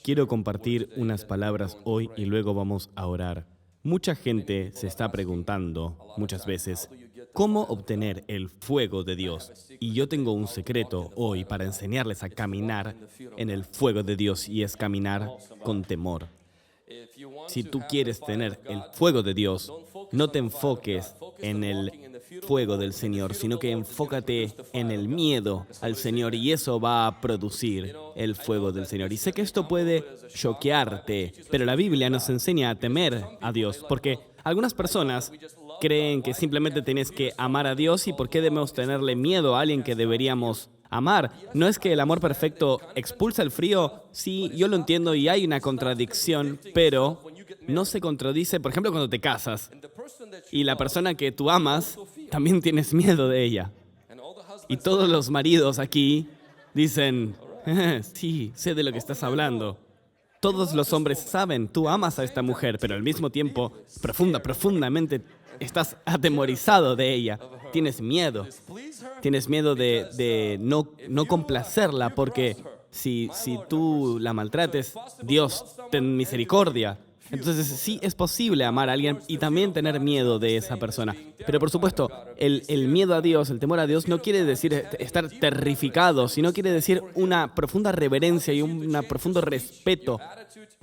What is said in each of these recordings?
Quiero compartir unas palabras hoy y luego vamos a orar. Mucha gente se está preguntando muchas veces, ¿cómo obtener el fuego de Dios? Y yo tengo un secreto hoy para enseñarles a caminar en el fuego de Dios y es caminar con temor. Si tú quieres tener el fuego de Dios, no te enfoques en el fuego del Señor, sino que enfócate en el miedo al Señor y eso va a producir el fuego del Señor. Y sé que esto puede choquearte, pero la Biblia nos enseña a temer a Dios, porque algunas personas creen que simplemente tienes que amar a Dios y por qué debemos tenerle miedo a alguien que deberíamos amar. ¿No es que el amor perfecto expulsa el frío? Sí, yo lo entiendo y hay una contradicción, pero no se contradice, por ejemplo, cuando te casas y la persona que tú amas, también tienes miedo de ella. Y todos los maridos aquí dicen, sí, sé de lo que estás hablando. Todos los hombres saben, tú amas a esta mujer, pero al mismo tiempo, profundamente, estás atemorizado de ella. Tienes miedo. Tienes miedo de no complacerla, porque si tú la maltrates, Dios, ten misericordia. Entonces sí es posible amar a alguien y también tener miedo de esa persona. Pero por supuesto, el miedo a Dios, el temor a Dios, no quiere decir estar terrificado, sino quiere decir una profunda reverencia y un profundo respeto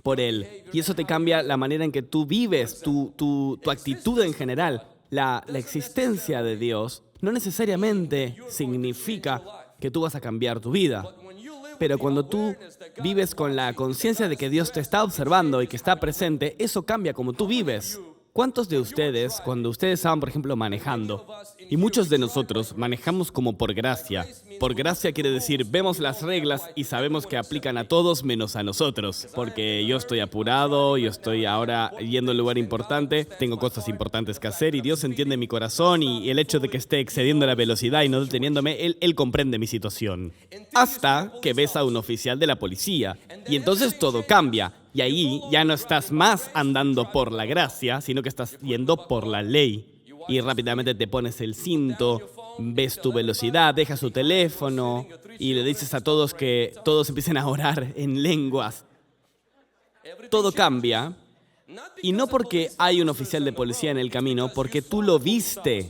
por Él. Y eso te cambia la manera en que tú vives, tu actitud en general. La existencia de Dios no necesariamente significa que tú vas a cambiar tu vida. Pero cuando tú vives con la conciencia de que Dios te está observando y que está presente, eso cambia como tú vives. ¿Cuántos de ustedes, cuando ustedes estaban, por ejemplo, manejando, y muchos de nosotros manejamos como por gracia? Por gracia quiere decir, vemos las reglas y sabemos que aplican a todos menos a nosotros. Porque yo estoy apurado, yo estoy ahora yendo a un lugar importante, tengo cosas importantes que hacer y Dios entiende mi corazón y el hecho de que esté excediendo la velocidad y no deteniéndome, Él comprende mi situación. Hasta que ves a un oficial de la policía y entonces todo cambia. Y ahí ya no estás más andando por la gracia, sino que estás yendo por la ley. Y rápidamente te pones el cinto, ves tu velocidad, dejas tu teléfono y le dices a todos que todos empiecen a orar en lenguas. Todo cambia. Y no porque hay un oficial de policía en el camino, porque tú lo viste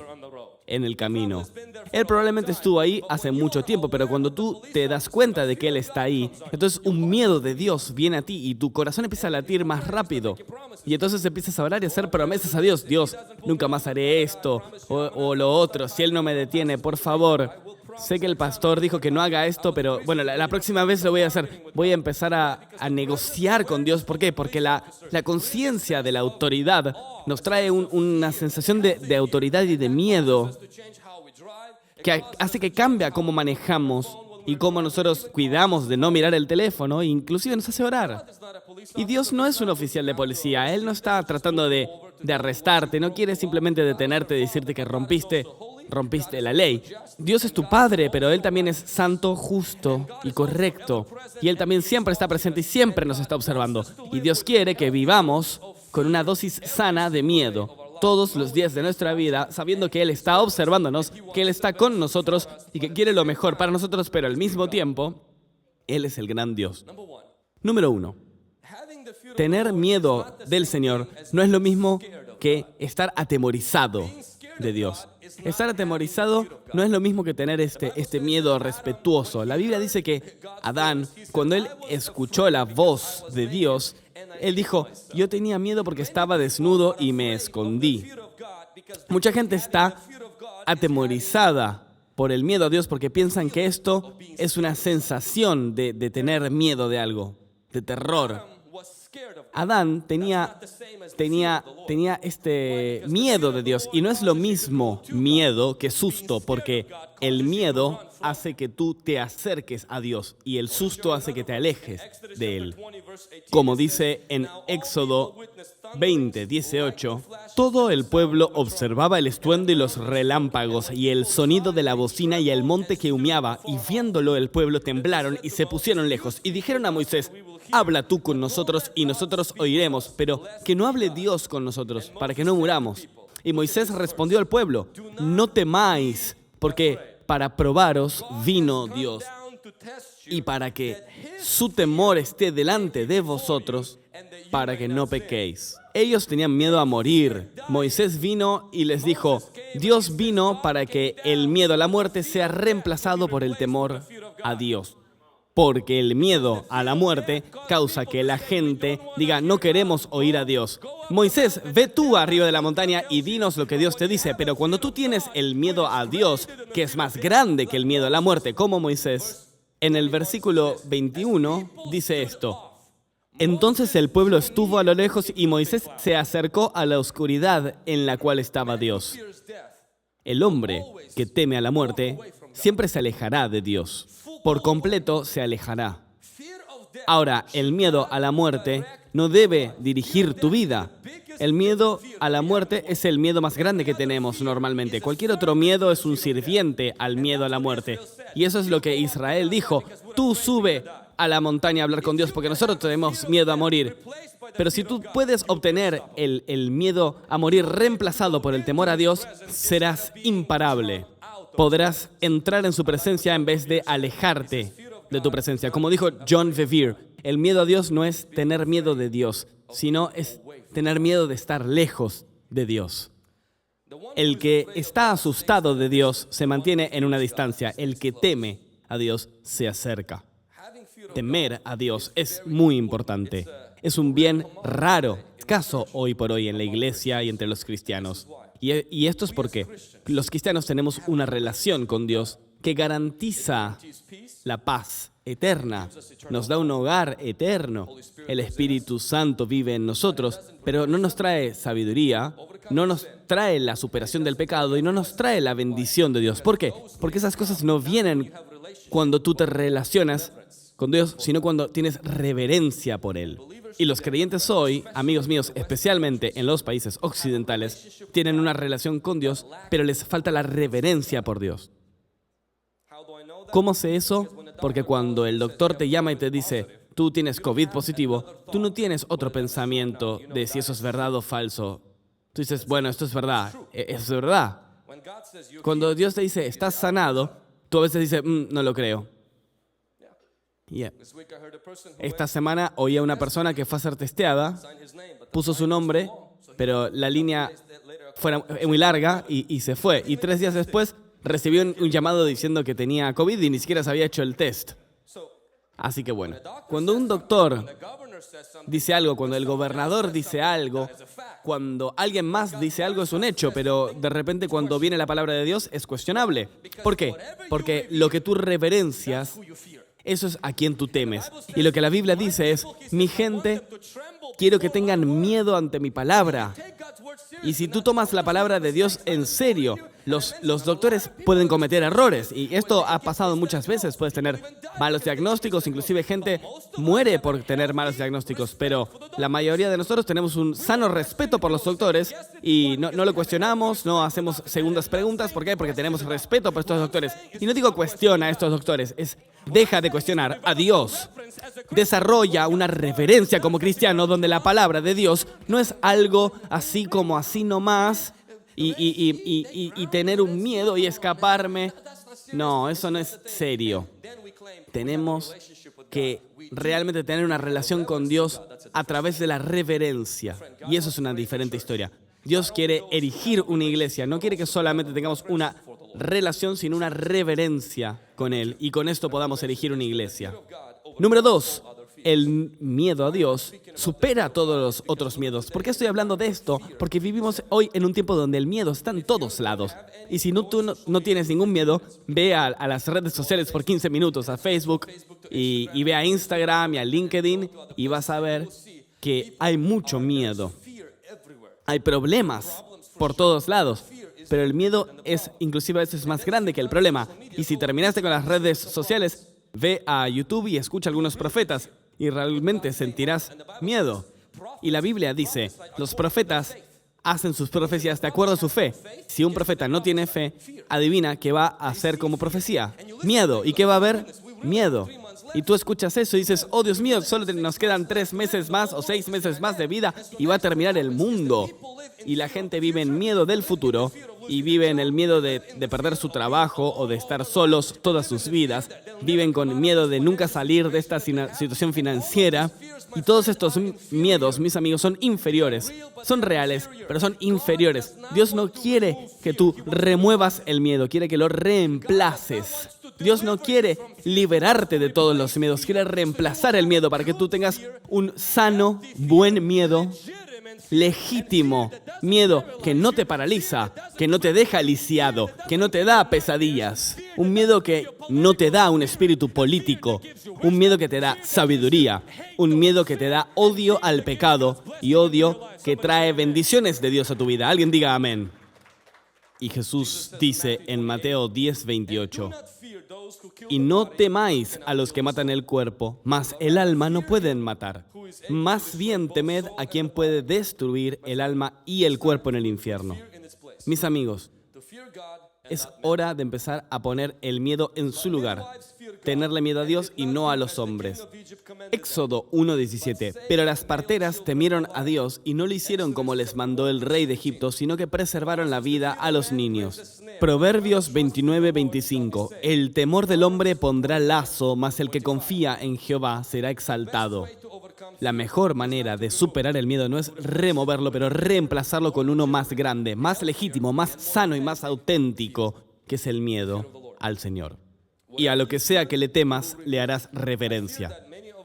en el camino. Él probablemente estuvo ahí hace mucho tiempo, pero cuando tú te das cuenta de que Él está ahí, entonces un miedo de Dios viene a ti y tu corazón empieza a latir más rápido. Y entonces empiezas a orar y a hacer promesas a Dios. Dios, nunca más haré esto o lo otro. Si Él no me detiene, por favor. Sé que el pastor dijo que no haga esto, pero bueno, la próxima vez lo voy a hacer. Voy a empezar a negociar con Dios. ¿Por qué? Porque la conciencia de la autoridad nos trae una sensación de autoridad y de miedo que hace que cambie cómo manejamos y cómo nosotros cuidamos de no mirar el teléfono e inclusive nos hace orar. Y Dios no es un oficial de policía. Él no está tratando de arrestarte, no quiere simplemente detenerte y decirte que rompiste la ley. Dios es tu Padre, pero Él también es santo, justo y correcto. Y Él también siempre está presente y siempre nos está observando. Y Dios quiere que vivamos con una dosis sana de miedo todos los días de nuestra vida, sabiendo que Él está observándonos, que Él está con nosotros y que quiere lo mejor para nosotros, pero al mismo tiempo, Él es el gran Dios. Número 1. Tener miedo del Señor no es lo mismo que estar atemorizado de Dios. Estar atemorizado no es lo mismo que tener este miedo respetuoso. La Biblia dice que Adán, cuando él escuchó la voz de Dios, él dijo, yo tenía miedo porque estaba desnudo y me escondí. Mucha gente está atemorizada por el miedo a Dios porque piensan que esto es una sensación de tener miedo de algo, de terror. Adán tenía este miedo de Dios y no es lo mismo miedo que susto, porque el miedo hace que tú te acerques a Dios y el susto hace que te alejes de Él. Como dice en Éxodo 20:18, todo el pueblo observaba el estruendo y los relámpagos y el sonido de la bocina y el monte que humeaba, y viéndolo el pueblo temblaron y se pusieron lejos y dijeron a Moisés, habla tú con nosotros y nosotros oiremos, pero que no hable Dios con nosotros, para que no muramos. Y Moisés respondió al pueblo, no temáis, porque para probaros vino Dios. y para que su temor esté delante de vosotros, para que no pequéis. Ellos tenían miedo a morir. Moisés vino y les dijo, Dios vino para que el miedo a la muerte sea reemplazado por el temor a Dios. Porque el miedo a la muerte causa que la gente diga, no queremos oír a Dios. Moisés, ve tú arriba de la montaña y dinos lo que Dios te dice. Pero cuando tú tienes el miedo a Dios, que es más grande que el miedo a la muerte, como Moisés, en el versículo 21 dice esto. Entonces el pueblo estuvo a lo lejos y Moisés se acercó a la oscuridad en la cual estaba Dios. El hombre que teme a la muerte siempre se alejará de Dios. Por completo se alejará. Ahora, el miedo a la muerte no debe dirigir tu vida. El miedo a la muerte es el miedo más grande que tenemos normalmente. Cualquier otro miedo es un sirviente al miedo a la muerte. Y eso es lo que Israel dijo. Tú sube a la montaña a hablar con Dios porque nosotros tenemos miedo a morir. Pero si tú puedes obtener el miedo a morir reemplazado por el temor a Dios, serás imparable. Podrás entrar en su presencia en vez de alejarte de tu presencia. Como dijo John Bevere, el miedo a Dios no es tener miedo de Dios, sino es tener miedo de estar lejos de Dios. El que está asustado de Dios se mantiene en una distancia. El que teme a Dios se acerca. Temer a Dios es muy importante. Es un bien raro, escaso hoy por hoy en la iglesia y entre los cristianos. Y esto es porque los cristianos tenemos una relación con Dios que garantiza la paz eterna, nos da un hogar eterno. El Espíritu Santo vive en nosotros, pero no nos trae sabiduría, no nos trae la superación del pecado y no nos trae la bendición de Dios. ¿Por qué? Porque esas cosas no vienen cuando tú te relacionas con Dios, sino cuando tienes reverencia por Él. Y los creyentes hoy, amigos míos, especialmente en los países occidentales, tienen una relación con Dios, pero les falta la reverencia por Dios. ¿Cómo sé eso? Porque cuando el doctor te llama y te dice, tú tienes COVID positivo, tú no tienes otro pensamiento de si eso es verdad o falso. Tú dices, bueno, esto es verdad, eso es verdad. Cuando Dios te dice, estás sanado, tú a veces dices, no lo creo. Yeah. Esta semana oí a una persona que fue a ser testeada, puso su nombre, pero la línea fue muy larga y se fue. Y 3 días después recibió un llamado diciendo que tenía COVID y ni siquiera se había hecho el test. Así que bueno, cuando un doctor dice algo, cuando el gobernador dice algo, cuando alguien más dice algo es un hecho, pero de repente cuando viene la palabra de Dios es cuestionable. ¿Por qué? Porque lo que tú reverencias, eso es a quien tú temes. Y lo que la Biblia dice es, mi gente, quiero que tengan miedo ante mi palabra. Y si tú tomas la palabra de Dios en serio, los doctores pueden cometer errores. Y esto ha pasado muchas veces. Puedes tener malos diagnósticos, inclusive gente muere por tener malos diagnósticos. Pero la mayoría de nosotros tenemos un sano respeto por los doctores y no lo cuestionamos, no hacemos segundas preguntas. ¿Por qué? Porque tenemos respeto por estos doctores. Y no digo cuestiona a estos doctores, deja de cuestionar a Dios. Desarrolla una reverencia como cristiano donde la palabra de Dios no es algo así como así nomás y tener un miedo y escaparme. No, eso no es serio. Tenemos que realmente tener una relación con Dios a través de la reverencia. Y eso es una diferente historia. Dios quiere erigir una iglesia, no quiere que solamente tengamos una relación, sino una reverencia con Él. Y con esto podamos erigir una iglesia. Número 2, el miedo a Dios supera todos los otros miedos. ¿Por qué estoy hablando de esto? Porque vivimos hoy en un tiempo donde el miedo está en todos lados. Y si tú no tienes ningún miedo, ve a las redes sociales por 15 minutos, a Facebook, y ve a Instagram y a LinkedIn, y vas a ver que hay mucho miedo. Hay problemas por todos lados. Pero el miedo es, inclusive a veces, más grande que el problema. Y si terminaste con las redes sociales, ve a YouTube y escucha a algunos profetas y realmente sentirás miedo. Y la Biblia dice, los profetas hacen sus profecías de acuerdo a su fe. Si un profeta no tiene fe, adivina qué va a hacer como profecía. Miedo. ¿Y qué va a haber? Miedo. Y tú escuchas eso y dices, oh Dios mío, solo nos quedan 3 meses más o 6 meses más de vida y va a terminar el mundo. Y la gente vive en miedo del futuro y viven el miedo de perder su trabajo o de estar solos todas sus vidas. Viven con miedo de nunca salir de esta situación financiera. Y todos estos miedos, mis amigos, son inferiores. Son reales, pero son inferiores. Dios no quiere que tú remuevas el miedo, quiere que lo reemplaces. Dios no quiere liberarte de todos los miedos, quiere reemplazar el miedo para que tú tengas un sano, buen miedo, legítimo, miedo que no te paraliza, que no te deja lisiado, que no te da pesadillas, un miedo que no te da un espíritu político, un miedo que te da sabiduría, un miedo que te da odio al pecado y odio que trae bendiciones de Dios a tu vida. Alguien diga amén. Y Jesús dice en Mateo 10:28, y no temáis a los que matan el cuerpo, mas el alma no pueden matar. Más bien temed a quien puede destruir el alma y el cuerpo en el infierno. Mis amigos, es hora de empezar a poner el miedo en su lugar. Tenerle miedo a Dios y no a los hombres. Éxodo 1:17. Pero las parteras temieron a Dios y no le hicieron como les mandó el rey de Egipto, sino que preservaron la vida a los niños. Proverbios 29:25. El temor del hombre pondrá lazo, mas el que confía en Jehová será exaltado. La mejor manera de superar el miedo no es removerlo, pero reemplazarlo con uno más grande, más legítimo, más sano y más auténtico, que es el miedo al Señor. Y a lo que sea que le temas, le harás reverencia.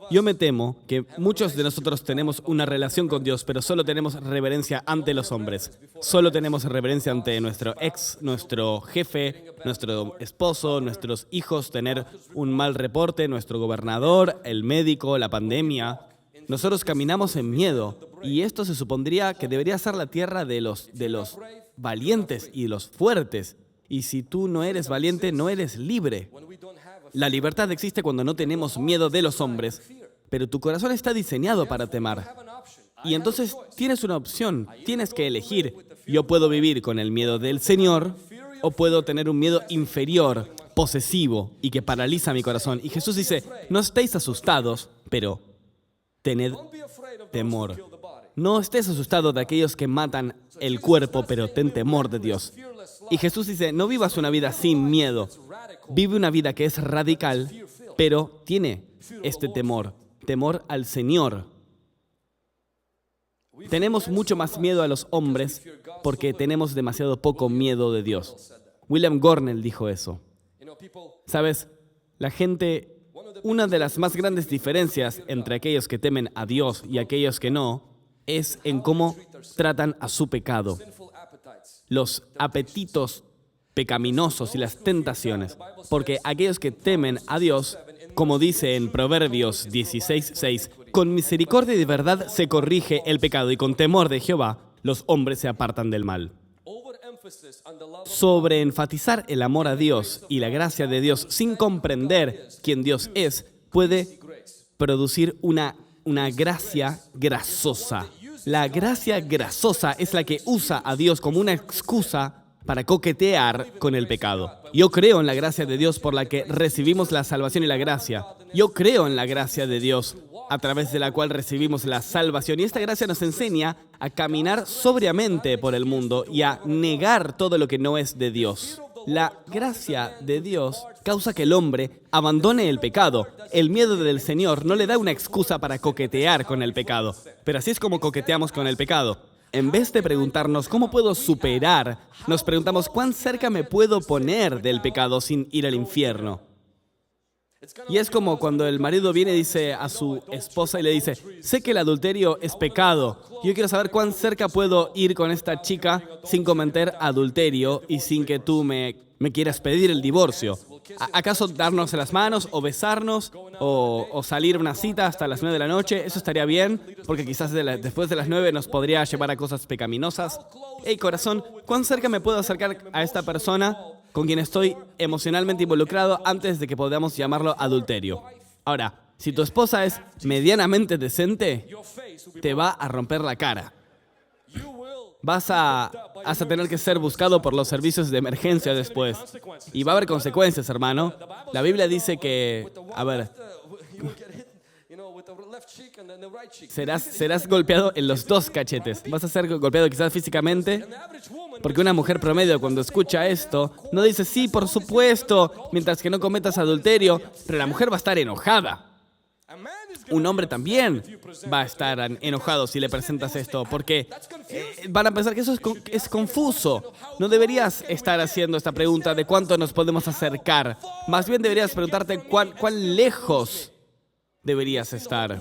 Yo me temo que muchos de nosotros tenemos una relación con Dios, pero solo tenemos reverencia ante los hombres. Solo tenemos reverencia ante nuestro ex, nuestro jefe, nuestro esposo, nuestros hijos, tener un mal reporte, nuestro gobernador, el médico, la pandemia. Nosotros caminamos en miedo y esto se supondría que debería ser la tierra de los valientes y de los fuertes. Y si tú no eres valiente, no eres libre. La libertad existe cuando no tenemos miedo de los hombres, pero tu corazón está diseñado para temer. Y entonces tienes una opción, tienes que elegir. Yo puedo vivir con el miedo del Señor o puedo tener un miedo inferior, posesivo y que paraliza mi corazón. Y Jesús dice, no estéis asustados, pero tened temor. No estés asustado de aquellos que matan el cuerpo, pero ten temor de Dios. Y Jesús dice, no vivas una vida sin miedo. Vive una vida que es radical, pero tiene este temor al Señor. Tenemos mucho más miedo a los hombres porque tenemos demasiado poco miedo de Dios. William Gornell dijo eso. ¿Sabes? La gente, una de las más grandes diferencias entre aquellos que temen a Dios y aquellos que no, es en cómo tratan a su pecado. Los apetitos pecaminosos y las tentaciones. Porque aquellos que temen a Dios, como dice en Proverbios 16:6, con misericordia y de verdad se corrige el pecado y con temor de Jehová los hombres se apartan del mal. Sobreenfatizar el amor a Dios y la gracia de Dios sin comprender quién Dios es puede producir una gracia grasosa. La gracia grasosa es la que usa a Dios como una excusa para coquetear con el pecado. Yo creo en la gracia de Dios por la que recibimos la salvación y la gracia. Yo creo en la gracia de Dios a través de la cual recibimos la salvación. Y esta gracia nos enseña a caminar sobriamente por el mundo y a negar todo lo que no es de Dios. La gracia de Dios causa que el hombre abandone el pecado. El miedo del Señor no le da una excusa para coquetear con el pecado. Pero así es como coqueteamos con el pecado. En vez de preguntarnos cómo puedo superar, nos preguntamos cuán cerca me puedo poner del pecado sin ir al infierno. Y es como cuando el marido viene y dice a su esposa y le dice, sé que el adulterio es pecado. Yo quiero saber cuán cerca puedo ir con esta chica sin cometer adulterio y sin que tú me quieras pedir el divorcio. ¿Acaso darnos las manos o besarnos o salir a una cita hasta las 9 de la noche? Eso estaría bien, porque quizás después de las 9 nos podría llevar a cosas pecaminosas. Hey, corazón, ¿cuán cerca me puedo acercar a esta persona con quien estoy emocionalmente involucrado antes de que podamos llamarlo adulterio? Ahora, si tu esposa es medianamente decente, te va a romper la cara. Vas a tener que ser buscado por los servicios de emergencia después. Y va a haber consecuencias, hermano. La Biblia dice que, serás golpeado en los dos cachetes. Vas a ser golpeado quizás físicamente, porque una mujer promedio cuando escucha esto no dice sí, por supuesto, mientras que no cometas adulterio, pero la mujer va a estar enojada. Un hombre también va a estar enojado si le presentas esto, porque van a pensar que eso es confuso. No deberías estar haciendo esta pregunta de cuánto nos podemos acercar. Más bien deberías preguntarte cuán lejos deberías estar.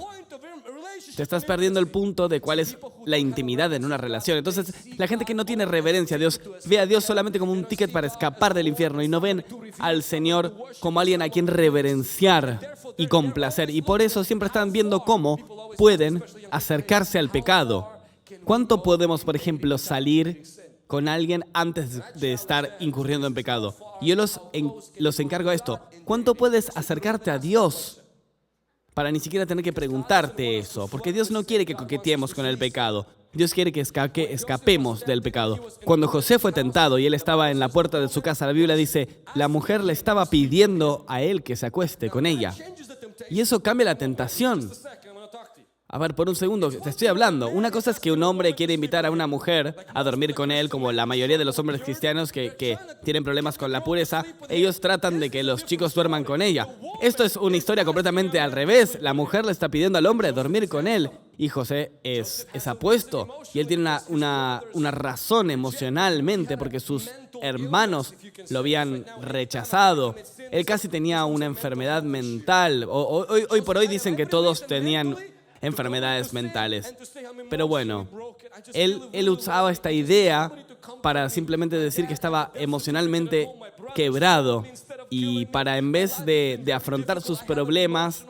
Te estás perdiendo el punto de cuál es la intimidad en una relación. Entonces, la gente que no tiene reverencia a Dios ve a Dios solamente como un ticket para escapar del infierno y no ven al Señor como alguien a quien reverenciar y complacer. Y por eso siempre están viendo cómo pueden acercarse al pecado. ¿Cuánto podemos, por ejemplo, salir con alguien antes de estar incurriendo en pecado? Y yo los encargo a esto. ¿Cuánto puedes acercarte a Dios para ni siquiera tener que preguntarte eso? Porque Dios no quiere que coqueteemos con el pecado. Dios quiere que escapemos del pecado. Cuando José fue tentado y él estaba en la puerta de su casa, la Biblia dice, la mujer le estaba pidiendo a él que se acueste con ella. Y eso cambia la tentación. A ver, por un segundo, te estoy hablando. Una cosa es que un hombre quiere invitar a una mujer a dormir con él, como la mayoría de los hombres cristianos que tienen problemas con la pureza. Ellos tratan de que los chicos duerman con ella. Esto es una historia completamente al revés. La mujer le está pidiendo al hombre dormir con él. Y José es apuesto. Y él tiene una razón emocionalmente porque sus hermanos lo habían rechazado. Él casi tenía una enfermedad mental. Hoy por hoy dicen que todos tenían enfermedades mentales. Pero bueno, él usaba esta idea para simplemente decir que estaba emocionalmente quebrado y para en vez de afrontar sus problemas,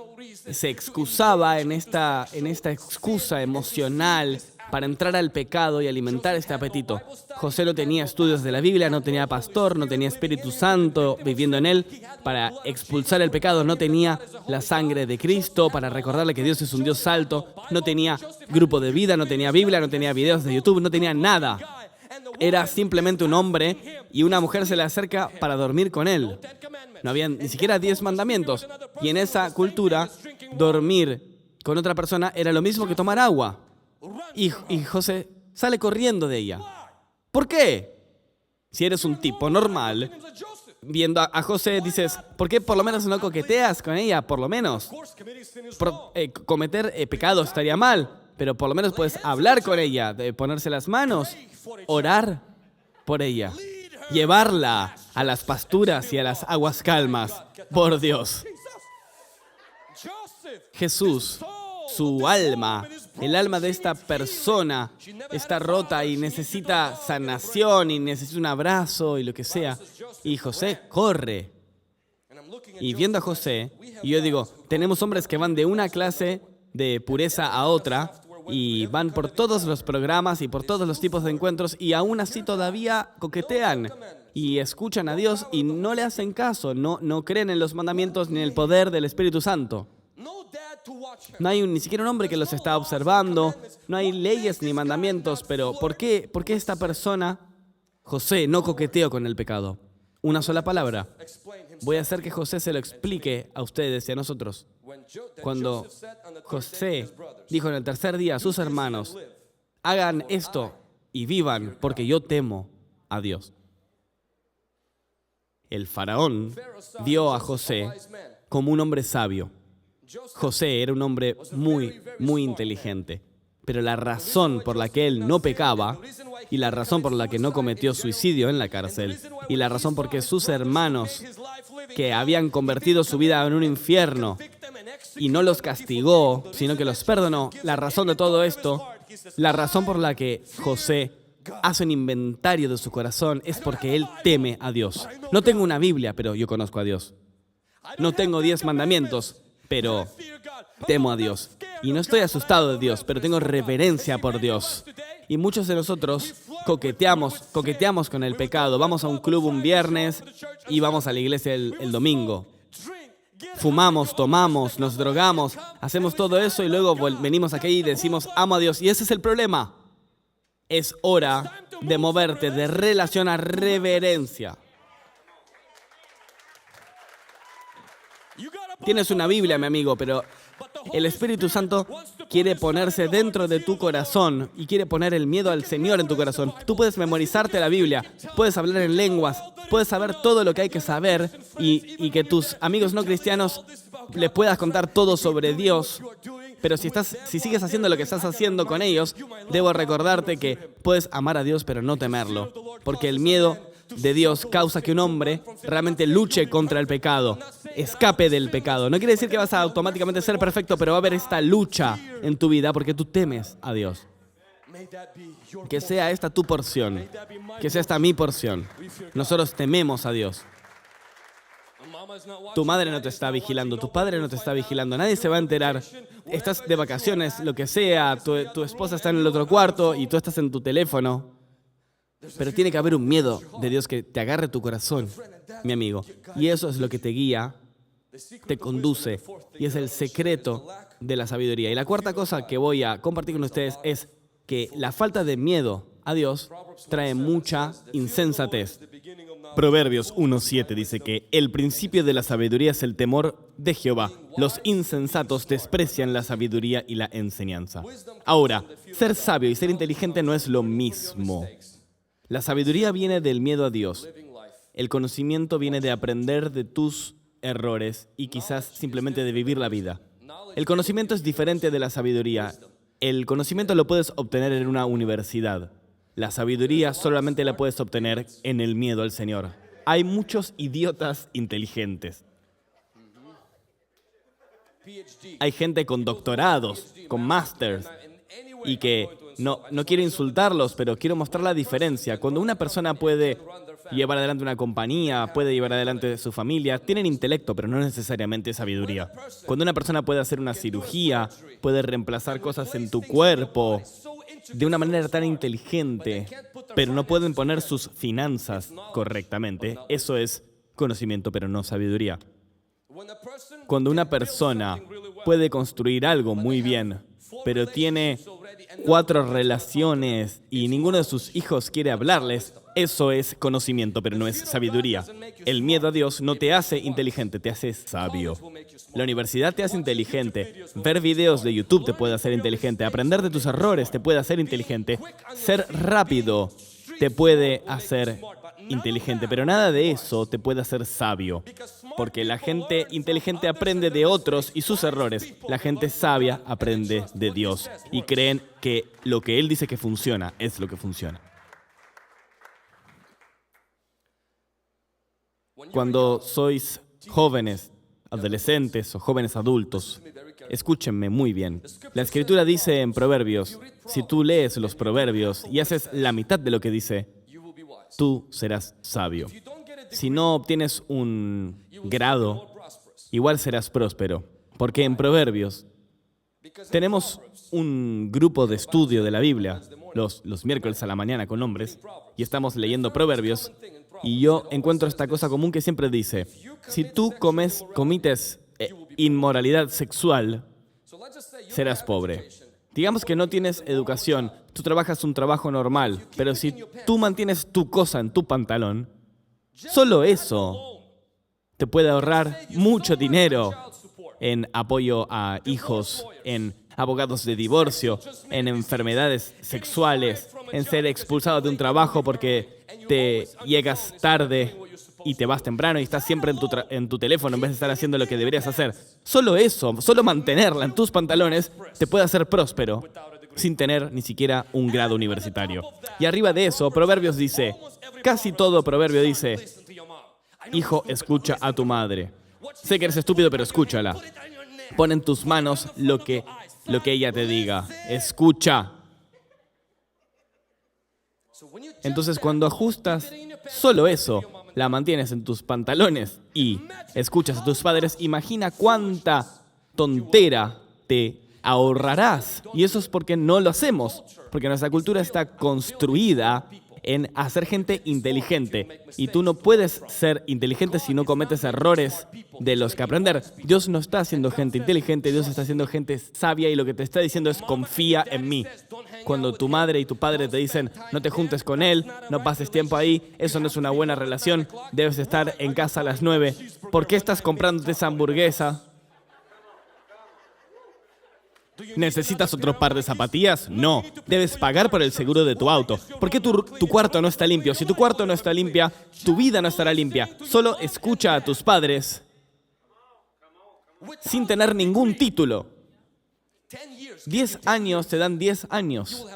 se excusaba en esta excusa emocional para entrar al pecado y alimentar este apetito. José no tenía estudios de la Biblia, no tenía pastor, no tenía Espíritu Santo viviendo en él para expulsar el pecado, no tenía la sangre de Cristo para recordarle que Dios es un Dios santo, no tenía grupo de vida, no tenía Biblia, no tenía videos de YouTube, no tenía nada. Era simplemente un hombre y una mujer se le acerca para dormir con él. No había ni siquiera 10 mandamientos. Y en esa cultura, dormir con otra persona era lo mismo que tomar agua. Y José sale corriendo de ella. ¿Por qué? Si eres un tipo normal, viendo a José dices, ¿por qué por lo menos no coqueteas con ella? Por lo menos. Cometer pecado estaría mal, pero por lo menos puedes hablar con ella, ponerse las manos, orar por ella, llevarla a las pasturas y a las aguas calmas. Por Dios. Jesús, su alma, el alma de esta persona está rota y necesita sanación y necesita un abrazo y lo que sea. Y José corre. Y viendo a José, y yo digo, tenemos hombres que van de una clase de pureza a otra y van por todos los programas y por todos los tipos de encuentros y aún así todavía coquetean y escuchan a Dios y no le hacen caso, no creen en los mandamientos ni en el poder del Espíritu Santo. No hay ni siquiera un hombre que los está observando, no hay leyes ni mandamientos, pero ¿por qué esta persona, José, no coqueteó con el pecado? Una sola palabra. Voy a hacer que José se lo explique a ustedes y a nosotros. Cuando José dijo en el tercer día a sus hermanos, hagan esto y vivan porque yo temo a Dios. El faraón vio a José como un hombre sabio. José era un hombre muy, muy inteligente, pero la razón por la que él no pecaba y la razón por la que no cometió suicidio en la cárcel y la razón por qué sus hermanos que habían convertido su vida en un infierno y no los castigó, sino que los perdonó, la razón de todo esto, la razón por la que José hace un inventario de su corazón es porque él teme a Dios. No tengo una Biblia, pero yo conozco a Dios. No tengo 10 mandamientos, pero temo a Dios. Y no estoy asustado de Dios, pero tengo reverencia por Dios. Y muchos de nosotros coqueteamos con el pecado. Vamos a un club un viernes y vamos a la iglesia el domingo. Fumamos, tomamos, nos drogamos, hacemos todo eso y luego venimos aquí y decimos, amo a Dios. Y ese es el problema. Es hora de moverte de relación a reverencia. Tienes una Biblia, mi amigo, pero El Espíritu Santo quiere ponerse dentro de tu corazón y quiere poner el miedo al Señor en tu corazón. Tú puedes memorizarte la Biblia, puedes hablar en lenguas, puedes saber todo lo que hay que saber y que tus amigos no cristianos les puedas contar todo sobre Dios. Pero si sigues haciendo lo que estás haciendo con ellos, debo recordarte que puedes amar a Dios pero no temerlo. Porque el miedo de Dios causa que un hombre realmente luche contra el pecado, escape del pecado. No quiere decir que vas a automáticamente ser perfecto, pero va a haber esta lucha en tu vida porque tú temes a Dios. Que sea esta tu porción, que sea esta mi porción. Nosotros tememos a Dios. Tu madre no te está vigilando, tu padre no te está vigilando, nadie se va a enterar. Estás de vacaciones, lo que sea, tu esposa está en el otro cuarto y tú estás en tu teléfono. Pero tiene que haber un miedo de Dios que te agarre tu corazón, mi amigo. Y eso es lo que te guía, te conduce y es el secreto de la sabiduría. Y la cuarta cosa que voy a compartir con ustedes es que la falta de miedo a Dios trae mucha insensatez. Proverbios 1:7 dice que el principio de la sabiduría es el temor de Jehová. Los insensatos desprecian la sabiduría y la enseñanza. Ahora, ser sabio y ser inteligente no es lo mismo. La sabiduría viene del miedo a Dios. El conocimiento viene de aprender de tus errores y quizás simplemente de vivir la vida. El conocimiento es diferente de la sabiduría. El conocimiento lo puedes obtener en una universidad. La sabiduría solamente la puedes obtener en el miedo al Señor. Hay muchos idiotas inteligentes. Hay gente con doctorados, con másters, y que no quiero insultarlos, pero quiero mostrar la diferencia. Cuando una persona puede llevar adelante una compañía, puede llevar adelante su familia, tienen intelecto, pero no necesariamente sabiduría. Cuando una persona puede hacer una cirugía, puede reemplazar cosas en tu cuerpo de una manera tan inteligente, pero no pueden poner sus finanzas correctamente, eso es conocimiento, pero no sabiduría. Cuando una persona puede construir algo muy bien, pero tiene 4 relaciones y ninguno de sus hijos quiere hablarles, eso es conocimiento, pero no es sabiduría. El miedo a Dios no te hace inteligente, te hace sabio. La universidad te hace inteligente. Ver videos de YouTube te puede hacer inteligente. Aprender de tus errores te puede hacer inteligente. Ser rápido te puede hacer inteligente, pero nada de eso te puede hacer sabio. Porque la gente inteligente aprende de otros y sus errores. La gente sabia aprende de Dios y creen que lo que Él dice que funciona es lo que funciona. Cuando sois jóvenes, adolescentes o jóvenes adultos, escúchenme muy bien. La Escritura dice en Proverbios, si tú lees los Proverbios y haces la mitad de lo que dice, tú serás sabio. Si no obtienes un grado, igual serás próspero. Porque en Proverbios tenemos un grupo de estudio de la Biblia, los miércoles a la mañana con hombres, y estamos leyendo Proverbios, y yo encuentro esta cosa común que siempre dice, si tú cometes inmoralidad sexual, serás pobre. Digamos que no tienes educación, tú trabajas un trabajo normal, pero si tú mantienes tu cosa en tu pantalón, solo eso te puede ahorrar mucho dinero en apoyo a hijos, en abogados de divorcio, en enfermedades sexuales, en ser expulsado de un trabajo porque te llegas tarde y te vas temprano y estás siempre en tu teléfono en vez de estar haciendo lo que deberías hacer. Solo eso, solo mantenerla en tus pantalones te puede hacer próspero sin tener ni siquiera un grado universitario. Y arriba de eso, Proverbios dice, casi todo Proverbio dice, hijo, escucha a tu madre. Sé que eres estúpido, pero escúchala. Pon en tus manos lo que ella te diga. Escucha. Entonces, cuando ajustas solo eso, la mantienes en tus pantalones y escuchas a tus padres, imagina cuánta tontera te ahorrarás. Y eso es porque no lo hacemos, porque nuestra cultura está construida en hacer gente inteligente. Y tú no puedes ser inteligente si no cometes errores de los que aprender. Dios no está haciendo gente inteligente, Dios está haciendo gente sabia y lo que te está diciendo es confía en mí. Cuando tu madre y tu padre te dicen no te juntes con él, no pases tiempo ahí, eso no es una buena relación, debes estar en casa a las 9. ¿Por qué estás comprándote esa hamburguesa? ¿Necesitas otro par de zapatillas? No. Debes pagar por el seguro de tu auto. ¿Por qué tu cuarto no está limpio? Si tu cuarto no está limpia, tu vida no estará limpia. Solo escucha a tus padres sin tener ningún título. 10 años te dan 10 años.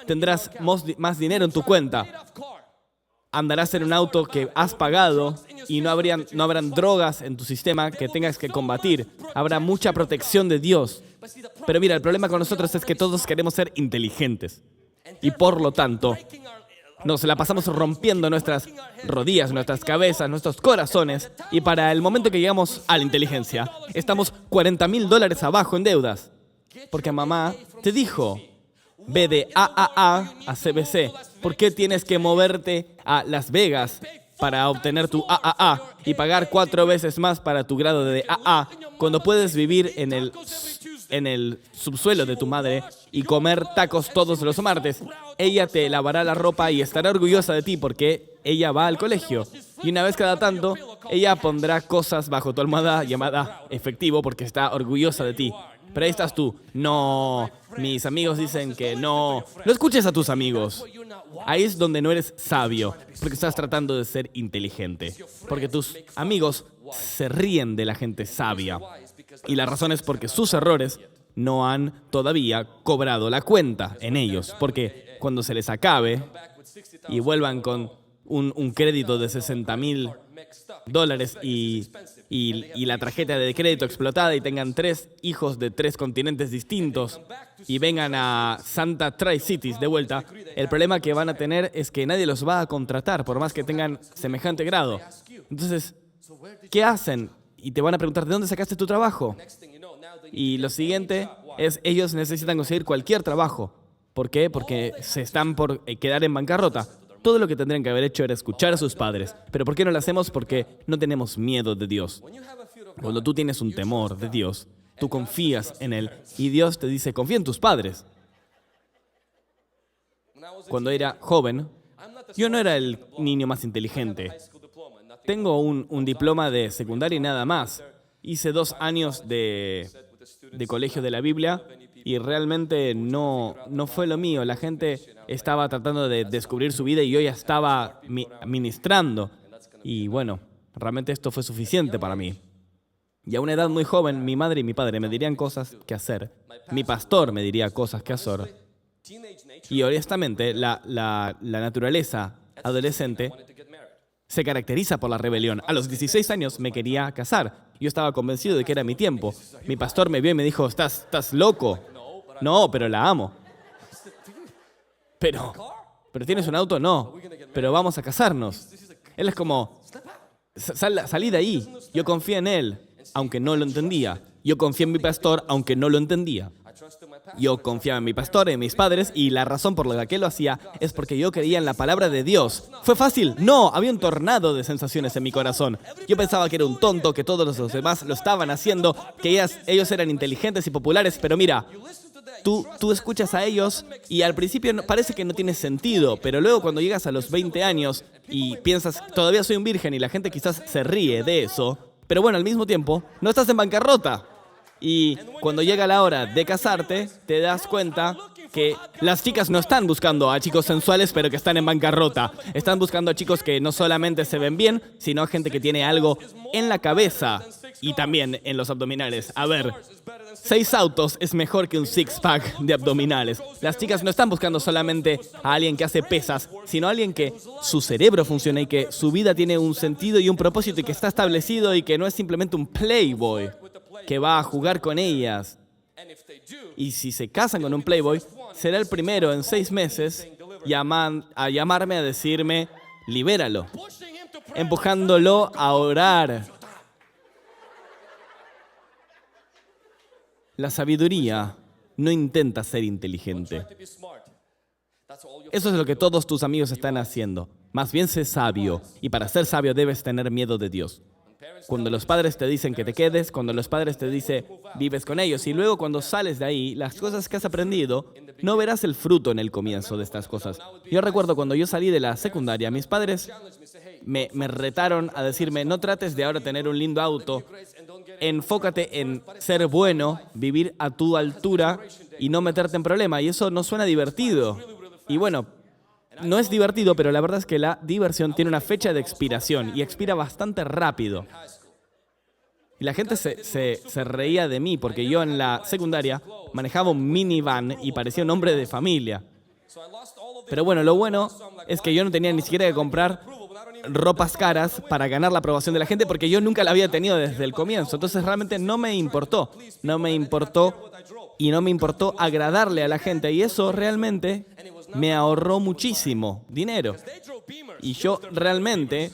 Tendrás más dinero en tu cuenta. Andarás en un auto que has pagado y no habrán drogas en tu sistema que tengas que combatir. Habrá mucha protección de Dios. Pero mira, el problema con nosotros es que todos queremos ser inteligentes. Y por lo tanto, nos la pasamos rompiendo nuestras rodillas, nuestras cabezas, nuestros corazones. Y para el momento que llegamos a la inteligencia, estamos $40,000 abajo en deudas. Porque mamá te dijo, ve de AAA a CBC. ¿Por qué tienes que moverte a Las Vegas para obtener tu AAA y pagar 4 veces más para tu grado de AA cuando puedes vivir en el subsuelo de tu madre y comer tacos todos los martes? Ella te lavará la ropa y estará orgullosa de ti porque ella va al colegio. Y una vez cada tanto, ella pondrá cosas bajo tu almohada llamada efectivo porque está orgullosa de ti. Pero ahí estás tú. No, mis amigos dicen que no. No escuches a tus amigos. Ahí es donde no eres sabio, porque estás tratando de ser inteligente. Porque tus amigos se ríen de la gente sabia. Y la razón es porque sus errores no han todavía cobrado la cuenta en ellos. Porque cuando se les acabe y vuelvan con un crédito de $60,000 y la tarjeta de crédito explotada y tengan 3 hijos de 3 continentes distintos y vengan a Santa Tri-Cities de vuelta, el problema que van a tener es que nadie los va a contratar por más que tengan semejante grado. Entonces, ¿qué hacen? Y te van a preguntar, ¿de dónde sacaste tu trabajo? Y lo siguiente es, ellos necesitan conseguir cualquier trabajo. ¿Por qué? Porque se están por quedar en bancarrota. Todo lo que tendrían que haber hecho era escuchar a sus padres. ¿Pero por qué no lo hacemos? Porque no tenemos miedo de Dios. Cuando tú tienes un temor de Dios, tú confías en Él y Dios te dice, confía en tus padres. Cuando era joven, yo no era el niño más inteligente. Tengo un diploma de secundaria y nada más. Hice 2 años de colegio de la Biblia y realmente no fue lo mío. La gente estaba tratando de descubrir su vida y yo ya estaba ministrando. Y bueno, realmente esto fue suficiente para mí. Y a una edad muy joven, mi madre y mi padre me dirían cosas que hacer. Mi pastor me diría cosas que hacer. Y honestamente, la naturaleza adolescente se caracteriza por la rebelión. A los 16 años me quería casar. Yo estaba convencido de que era mi tiempo. Mi pastor me vio y me dijo, ¿estás loco? No, pero la amo. ¿Pero tienes un auto? No. Pero vamos a casarnos. Él es como, salí de ahí. Yo confío en él, aunque no lo entendía. Yo confío en mi pastor, aunque no lo entendía. Yo confiaba en mi pastor, en mis padres, y la razón por la que lo hacía es porque yo creía en la palabra de Dios. ¿Fue fácil? No, había un tornado de sensaciones en mi corazón. Yo pensaba que era un tonto, que todos los demás lo estaban haciendo, que ellos eran inteligentes y populares, pero mira, tú escuchas a ellos y al principio parece que no tiene sentido, pero luego cuando llegas a los 20 años y piensas, todavía soy un virgen y la gente quizás se ríe de eso, pero bueno, al mismo tiempo, no estás en bancarrota. Y cuando llega la hora de casarte, te das cuenta que las chicas no están buscando a chicos sensuales, pero que están en bancarrota. Están buscando a chicos que no solamente se ven bien, sino a gente que tiene algo en la cabeza y también en los abdominales. A ver, 6 autos es mejor que un six-pack de abdominales. Las chicas no están buscando solamente a alguien que hace pesas, sino a alguien que su cerebro funciona y que su vida tiene un sentido y un propósito y que está establecido y que no es simplemente un playboy que va a jugar con ellas. Y si se casan con un playboy, será el primero en 6 meses a llamarme a decirme, libéralo, empujándolo a orar. La sabiduría no intenta ser inteligente. Eso es lo que todos tus amigos están haciendo. Más bien sé sabio, y para ser sabio debes tener miedo de Dios. Cuando los padres te dicen que te quedes, cuando los padres te dicen vives con ellos, y luego cuando sales de ahí, las cosas que has aprendido, no verás el fruto en el comienzo de estas cosas. Yo recuerdo cuando yo salí de la secundaria, mis padres me retaron a decirme, no trates de ahora tener un lindo auto enfócate en ser bueno, vivir a tu altura y no meterte en problema. Y eso no suena divertido. Y bueno, no es divertido, pero la verdad es que la diversión tiene una fecha de expiración y expira bastante rápido. Y la gente se reía de mí porque yo en la secundaria manejaba un minivan y parecía un hombre de familia. Pero bueno, lo bueno es que yo no tenía ni siquiera que comprar ropas caras para ganar la aprobación de la gente porque yo nunca la había tenido desde el comienzo. Entonces realmente no me importó. No me importó y no me importó agradarle a la gente. Y eso realmente me ahorró muchísimo dinero. Y yo realmente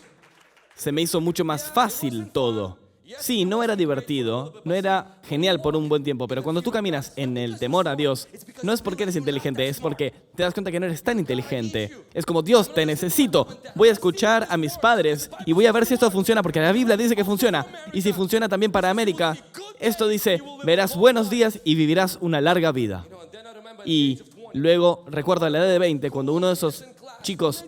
se me hizo mucho más fácil todo. Sí, no era divertido, no era genial por un buen tiempo, pero cuando tú caminas en el temor a Dios, no es porque eres inteligente, es porque te das cuenta que no eres tan inteligente. Es como, Dios, te necesito. Voy a escuchar a mis padres y voy a ver si esto funciona, porque la Biblia dice que funciona. Y si funciona también para América, esto dice, verás buenos días y vivirás una larga vida. Y luego, recuerdo a la edad de 20, cuando uno de esos chicos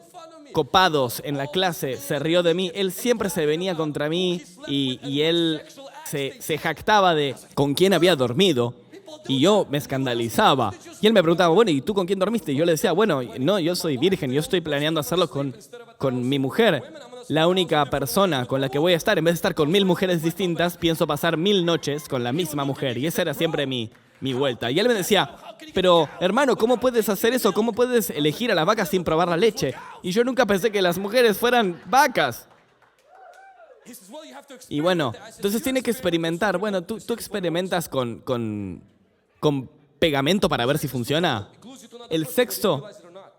copados en la clase se rió de mí, él siempre se venía contra mí y él se jactaba de con quién había dormido y yo me escandalizaba. Y él me preguntaba, bueno, ¿y tú con quién dormiste? Y yo le decía, bueno, no, yo soy virgen, yo estoy planeando hacerlo con mi mujer. La única persona con la que voy a estar, en vez de estar con 1000 mujeres distintas, pienso pasar 1000 noches con la misma mujer. Y esa era siempre mi vuelta. Y él me decía, pero hermano, ¿cómo puedes hacer eso? ¿Cómo puedes elegir a la vaca sin probar la leche? Y yo nunca pensé que las mujeres fueran vacas. Y bueno, entonces tiene que experimentar. Bueno, ¿tú experimentas con pegamento para ver si funciona? El sexo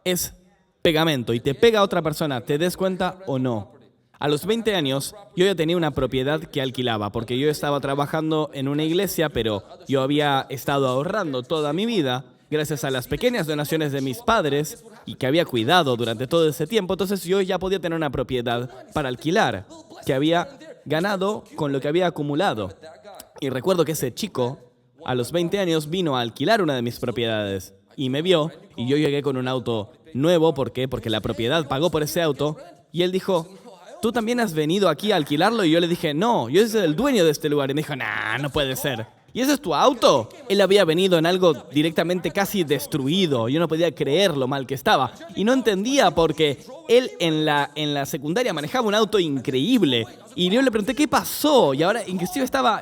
es pegamento y te pega a otra persona, te des cuenta o no. A los 20 años, yo ya tenía una propiedad que alquilaba, porque yo estaba trabajando en una iglesia, pero yo había estado ahorrando toda mi vida, gracias a las pequeñas donaciones de mis padres, y que había cuidado durante todo ese tiempo. Entonces yo ya podía tener una propiedad para alquilar, que había ganado con lo que había acumulado. Y recuerdo que ese chico, a los 20 años, vino a alquilar una de mis propiedades, y me vio, y yo llegué con un auto nuevo. ¿Por qué? Porque la propiedad pagó por ese auto, y él dijo, ¿tú también has venido aquí a alquilarlo? Y yo le dije, no, yo soy el dueño de este lugar. Y me dijo, nah, no puede ser. ¿Y ese es tu auto? Él había venido en algo directamente casi destruido. Yo no podía creer lo mal que estaba. Y no entendía porque él en la secundaria manejaba un auto increíble. Y yo le pregunté, ¿qué pasó? Y ahora, inclusive estaba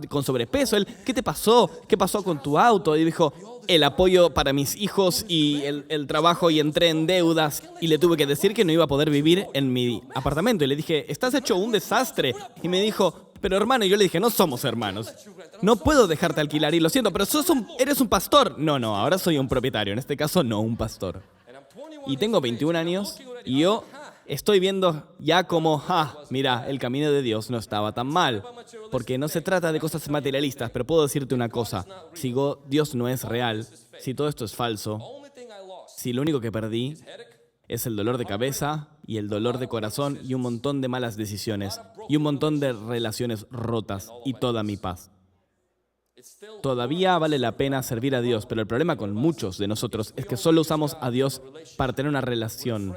con sobrepeso. Él, ¿qué te pasó? ¿Qué pasó con tu auto? Y dijo, el apoyo para mis hijos y el trabajo, y entré en deudas y le tuve que decir que no iba a poder vivir en mi apartamento. Y le dije, estás hecho un desastre. Y me dijo, pero hermano, y yo le dije, no somos hermanos. No puedo dejarte alquilar y lo siento, pero eres un pastor. No, ahora soy un propietario. En este caso, no un pastor. Y tengo 21 años y yo estoy viendo ya como, mira, el camino de Dios no estaba tan mal. Porque no se trata de cosas materialistas, pero puedo decirte una cosa. Si Dios no es real, si todo esto es falso, si lo único que perdí es el dolor de cabeza y el dolor de corazón y un montón de malas decisiones y un montón de relaciones rotas y toda mi paz. Todavía vale la pena servir a Dios, pero el problema con muchos de nosotros es que solo usamos a Dios para tener una relación.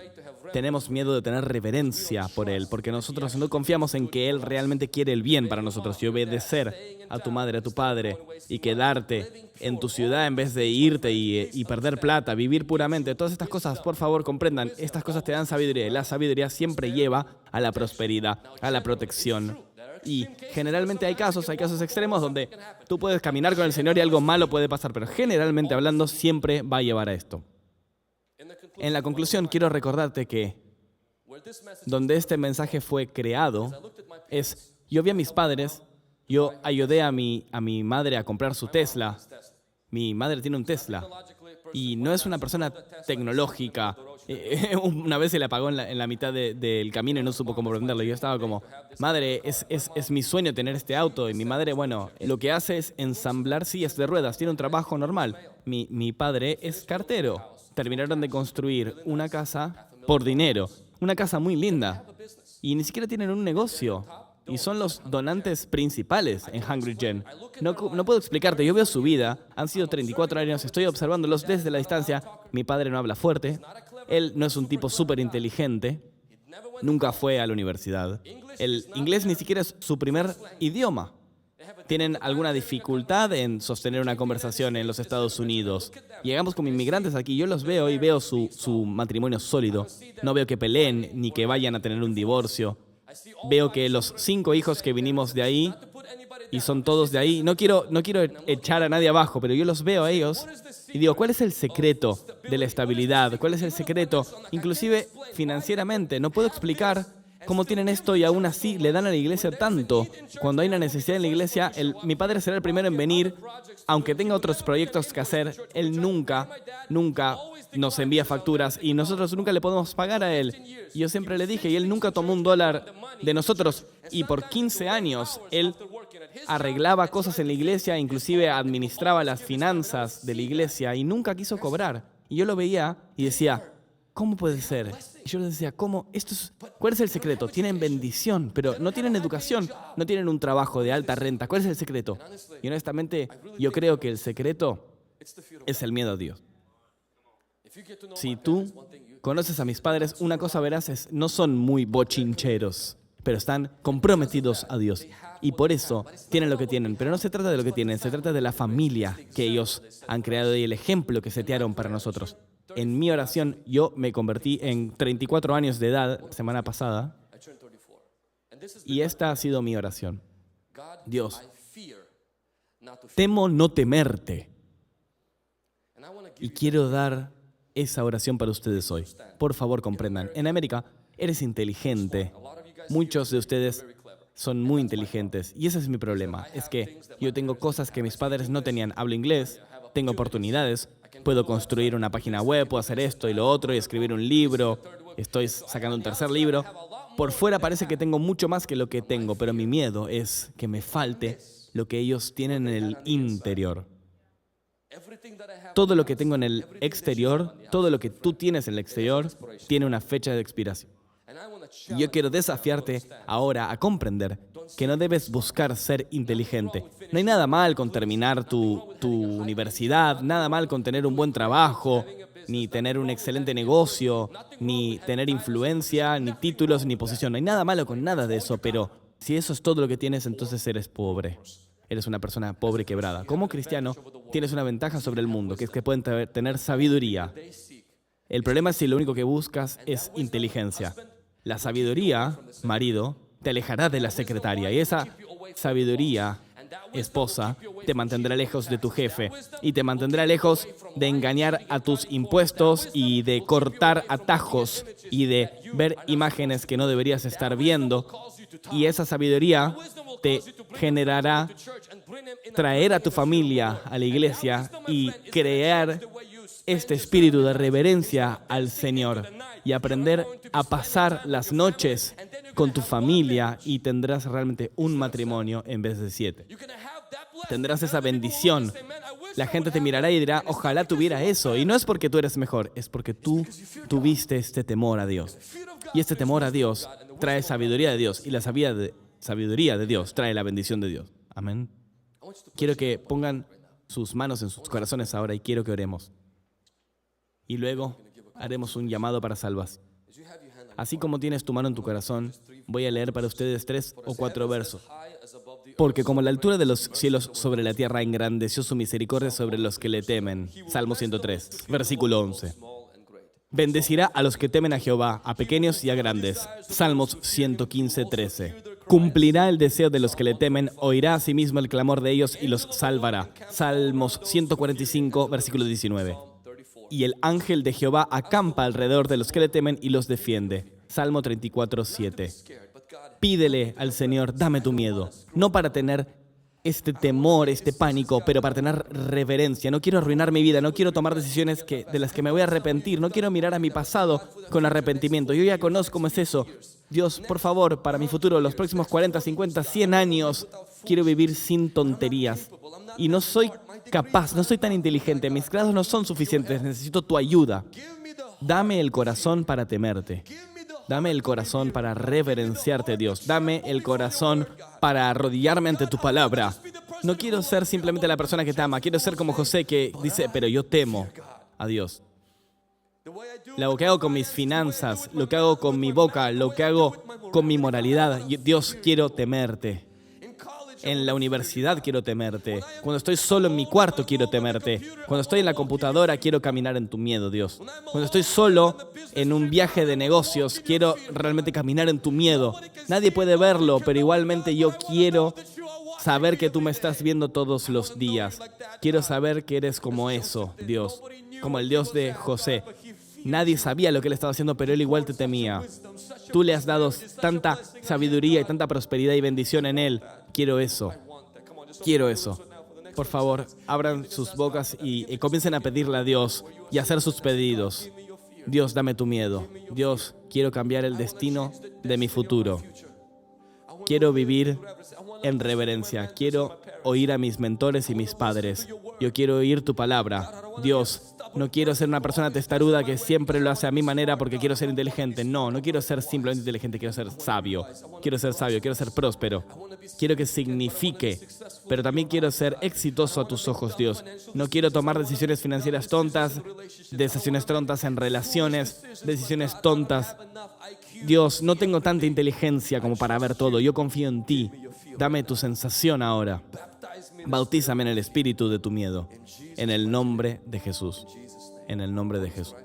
Tenemos miedo de tener reverencia por Él, porque nosotros no confiamos en que Él realmente quiere el bien para nosotros y obedecer a tu madre, a tu padre, y quedarte en tu ciudad en vez de irte y perder plata, vivir puramente. Todas estas cosas, por favor, comprendan, estas cosas te dan sabiduría, y la sabiduría siempre lleva a la prosperidad, a la protección. Y generalmente hay casos extremos donde tú puedes caminar con el Señor y algo malo puede pasar, pero generalmente hablando siempre va a llevar a esto. En la conclusión, quiero recordarte que donde este mensaje fue creado es, yo vi a mis padres, yo ayudé a mi madre a comprar su Tesla. Mi madre tiene un Tesla y no es una persona tecnológica. Una vez se le apagó en la mitad del camino y no supo cómo prenderlo. Yo estaba como, madre, es mi sueño tener este auto. Y mi madre, bueno, lo que hace es ensamblar sillas de ruedas. Tiene un trabajo normal. Mi padre es cartero. Terminaron de construir una casa por dinero. Una casa muy linda. Y ni siquiera tienen un negocio. Y son los donantes principales en Hungry Gen. No puedo explicarte, yo veo su vida. Han sido 34 años, estoy observándolos desde la distancia. Mi padre no habla fuerte. Él no es un tipo súper inteligente. Nunca fue a la universidad. El inglés ni siquiera es su primer idioma. tienen alguna dificultad en sostener una conversación en los Estados Unidos. Llegamos como inmigrantes aquí, yo los veo y veo su matrimonio sólido. No veo que peleen ni que vayan a tener un divorcio. Veo que los 5 hijos que vinimos de ahí, y son todos de ahí, no quiero echar a nadie abajo, pero yo los veo a ellos y digo, ¿cuál es el secreto de la estabilidad? ¿Cuál es el secreto? Inclusive financieramente, no puedo explicar cómo tienen esto y aún así le dan a la iglesia tanto. Cuando hay una necesidad en la iglesia, mi padre será el primero en venir, aunque tenga otros proyectos que hacer, él nunca nos envía facturas y nosotros nunca le podemos pagar a él. Y yo siempre le dije, y él nunca tomó $1 de nosotros, y por 15 años él arreglaba cosas en la iglesia, inclusive administraba las finanzas de la iglesia y nunca quiso cobrar. Y yo lo veía y decía, ¿cómo puede ser? Y yo les decía, ¿cuál es el secreto? Tienen bendición, pero no tienen educación, no tienen un trabajo de alta renta. ¿Cuál es el secreto? Y honestamente, yo creo que el secreto es el miedo a Dios. Si tú conoces a mis padres, una cosa verás no son muy bochincheros, pero están comprometidos a Dios. Y por eso tienen lo que tienen. Pero no se trata de lo que tienen, se trata de la familia que ellos han creado y el ejemplo que setearon para nosotros. En mi oración, yo me convertí en 34 años de edad, semana pasada, y esta ha sido mi oración. Dios, temo no temerte. Y quiero dar esa oración para ustedes hoy. Por favor, comprendan. En América, eres inteligente. Muchos de ustedes son muy inteligentes. Y ese es mi problema. Es que yo tengo cosas que mis padres no tenían. Hablo inglés, tengo oportunidades, puedo construir una página web, puedo hacer esto y lo otro y escribir un libro. Estoy sacando un 3er libro. Por fuera parece que tengo mucho más que lo que tengo, pero mi miedo es que me falte lo que ellos tienen en el interior. Todo lo que tengo en el exterior, todo lo que tú tienes en el exterior, tiene una fecha de expiración. Y yo quiero desafiarte ahora a comprender que no debes buscar ser inteligente. No hay nada mal con terminar tu universidad, nada mal con tener un buen trabajo, ni tener un excelente negocio, ni tener influencia, ni títulos, ni posición. No hay nada malo con nada de eso, pero si eso es todo lo que tienes, entonces eres pobre. Eres una persona pobre y quebrada. Como cristiano, tienes una ventaja sobre el mundo, que es que pueden tener sabiduría. El problema es si lo único que buscas es inteligencia. La sabiduría, marido, te alejará de la secretaria y esa sabiduría, esposa, te mantendrá lejos de tu jefe y te mantendrá lejos de engañar a tus impuestos y de cortar atajos y de ver imágenes que no deberías estar viendo. Y esa sabiduría te generará traer a tu familia a la iglesia y crear este espíritu de reverencia al Señor y aprender a pasar las noches con tu familia y tendrás realmente un matrimonio en vez de 7. Tendrás esa bendición. La gente te mirará y dirá, ojalá tuviera eso. Y no es porque tú eres mejor, es porque tú tuviste este temor a Dios. Y este temor a Dios trae sabiduría de Dios y la sabiduría de Dios trae la bendición de Dios. Amén. Quiero que pongan sus manos en sus corazones ahora y quiero que oremos. Y luego haremos un llamado para salvación. Así como tienes tu mano en tu corazón, voy a leer para ustedes 3 o 4 versos. Porque como la altura de los cielos sobre la tierra engrandeció su misericordia sobre los que le temen. Salmo 103, versículo 11. Bendecirá a los que temen a Jehová, a pequeños y a grandes. Salmos 115, 13. Cumplirá el deseo de los que le temen, oirá a sí mismo el clamor de ellos y los salvará. Salmos 145, versículo 19. Y el ángel de Jehová acampa alrededor de los que le temen y los defiende. Salmo 34, 7. Pídele al Señor, dame tu miedo. No para tener este temor, este pánico, pero para tener reverencia. No quiero arruinar mi vida, no quiero tomar decisiones de las que me voy a arrepentir. No quiero mirar a mi pasado con arrepentimiento. Yo ya conozco cómo es eso. Dios, por favor, para mi futuro, los próximos 40, 50, 100 años, quiero vivir sin tonterías. Y no soy capaz, no soy tan inteligente. Mis grados no son suficientes. Necesito tu ayuda. Dame el corazón para temerte. Dame el corazón para reverenciarte, Dios. Dame el corazón para arrodillarme ante tu palabra. No quiero ser simplemente la persona que te ama. Quiero ser como José que dice, pero yo temo a Dios. Lo que hago con mis finanzas, lo que hago con mi boca, lo que hago con mi moralidad. Dios, quiero temerte. en la universidad quiero temerte. Cuando estoy solo en mi cuarto quiero temerte. Cuando estoy en la computadora quiero caminar en tu miedo, Dios. Cuando estoy solo en un viaje de negocios quiero realmente caminar en tu miedo. Nadie puede verlo, pero igualmente yo quiero saber que tú me estás viendo todos los días. Quiero saber que eres como eso, Dios. Como el Dios de José. Nadie sabía lo que él estaba haciendo, pero él igual te temía. Tú le has dado tanta sabiduría y tanta prosperidad y bendición en él. Quiero eso. Quiero eso. Por favor, abran sus bocas y comiencen a pedirle a Dios y a hacer sus pedidos. Dios, dame tu miedo. Dios, quiero cambiar el destino de mi futuro. Quiero vivir en reverencia. Quiero oír a mis mentores y mis padres. Yo quiero oír tu palabra. Dios, no quiero ser una persona testaruda que siempre lo hace a mi manera porque quiero ser inteligente. No quiero ser simplemente inteligente, quiero ser sabio. Quiero ser sabio, quiero ser próspero. Quiero que signifique, pero también quiero ser exitoso a tus ojos, Dios. No quiero tomar decisiones financieras tontas, decisiones tontas en relaciones, decisiones tontas. Dios, no tengo tanta inteligencia como para ver todo. Yo confío en ti. Dame tu sensación ahora. Bautízame en el espíritu de tu miedo. En el nombre de Jesús. En el nombre de Jesús.